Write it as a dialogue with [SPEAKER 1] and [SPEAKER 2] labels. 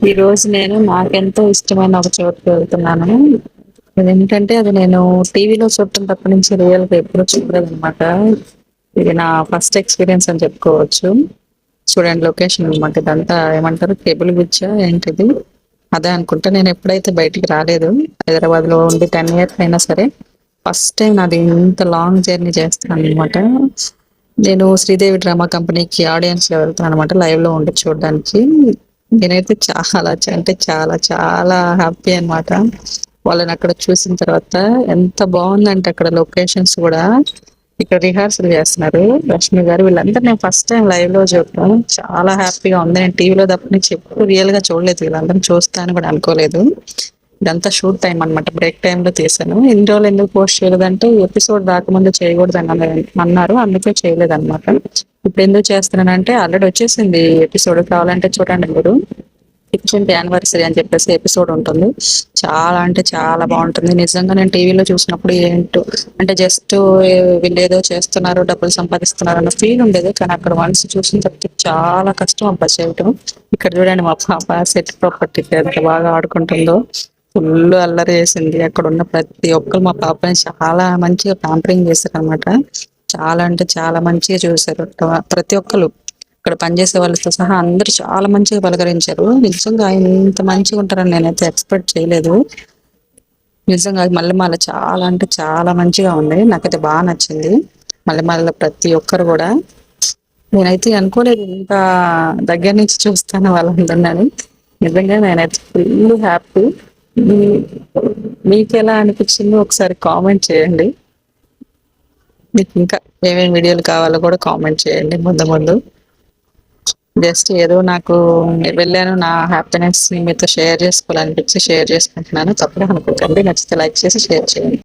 [SPEAKER 1] ఈ రోజు నేను నాకెంతో ఇష్టమైన ఒక చోటుకి వెళ్తున్నాను. అదేంటంటే అది నేను టీవీలో చూడటం తప్ప నుంచి రియల్‌గా ఎప్పుడు చూడలేదనమాట. ఇది నా ఫస్ట్ ఎక్స్‌పీరియన్స్ అని చెప్పుకోవచ్చు. చూడండి లొకేషన్ అనమాట. ఇదంతా ఏమంటారు కేబుల్ బ్రిడ్జా ఏంటిది? అదే అనుకుంటా. నేను ఎప్పుడైతే బయటికి రాలేదు. హైదరాబాద్‌లో ఉండి 10 ఇయర్స్ అయినా సరే ఫస్ట్ టైమ్ నాది ఇంత లాంగ్ జర్నీ చేస్తున్నాననమాట. నేను శ్రీదేవి డ్రామా కంపెనీకి ఆడియన్స్‌గా వెళ్తున్నాననమాట. లైవ్‌లో ఉండి చూడడానికి. నేనైతే అంటే చాలా చాలా హ్యాపీ అనమాట. వాళ్ళనక్కడ చూసిన తర్వాత ఎంత బావుందంటే అక్కడ లొకేషన్స్ గూడా ఇక్కడ రిహార్సల్ చేస్తున్నారు. రష్మి గారు వీళ్ళందరూ నేను ఫస్ట్ టైమ్ లైవ్‌లో చూడటం చాలా హ్యాపీగా ఉంది. నేను టీవీలో తప్ప నుంచి ఎప్పుడు రియల్‌గా చూడలేదు. వీళ్ళందరిని చూస్తా అని కూడా అనుకోలేదు. ఇదంతా షూట్ టైమ్ అనమాట. బ్రేక్ టైమ్‌లో తీశాను. ఇన్ని రోజులు ఎందుకు పోస్ట్ చేయలేదంటే ఎపిసోడ్ రాకముందు చేయకూడదని అన్నారు. అందుకే చేయలేదనమాట. ఇప్పుడు ఎందుకు చేస్తున్నానంటే ఆల్రెడీ వచ్చేసింది ఎపిసోడ్. కావాలంటే చూడండి మీరు. 15th యానివర్సరీ అని చెప్పేసి ఎపిసోడ్ ఉంటుంది. చాలా అంటే చాలా బావుంటుంది. నిజంగా నేను టీవీలో చూసినప్పుడు ఏంటో అంటే జస్ట్ వీళ్ళేదో చేస్తున్నారు, డబ్బులు సంపాదిస్తున్నారు అన్న ఫీల్ ఉండేది. కానీ అక్కడ వన్స్ చూసిన తర్వాత చాలా కష్టం అబ్బా చేయటం. ఇక్కడ చూడండి మా పాప సెట్ ప్రాపర్టీకి ఎంత బాగా ఆడుకుంటుందో. ఫుల్ అల్లరి చేసింది. అక్కడున్న ప్రతి ఒక్కరు మా పాపని చాలా మంచిగా పాంపరింగ్ చేశారనమాట. చాలా అంటే చాలా మంచిగా చూసారు. ప్రతి ఒక్కళ్ళు ఇక్కడ పనిచేసే వాళ్ళతో సహా అందరూ చాలా మంచిగా పలకరించారు. నిజంగా ఆయన ఇంత మంచిగా ఉంటారని నేనైతే ఎక్స్‌పెక్ట్ చేయలేదు. నిజంగా మల్లెమాల చాలా అంటే చాలా మంచిగా ఉంది. నాకైతే నచ్చింది. మల్లెమాలలో ప్రతి ఒక్కరు గూడా నేనైతే అనుకోలేదు ఇంత దగ్గర నుంచి చూస్తాను వాళ్ళందరిని. నిజంగా నేనైతే ఫుల్ హ్యాపీ. మీ మీకెలా అనిపించిందో ఒకసారి కామెంట్ చేయండి. మీకు ఇంకా ఏమేమి వీడియోలు కావాలో కూడా కామెంట్ చేయండి ముందు ముందు. జస్ట్ ఏదో నాకు వెళ్ళాను నా హ్యాపీనెస్‌ని మీతో షేర్ చేసుకోవాలనిపించి షేర్ చేసుకుంటున్నాను. తప్పుగా అనుకోకండి. నచ్చితే లైక్ చేసి షేర్ చేయండి.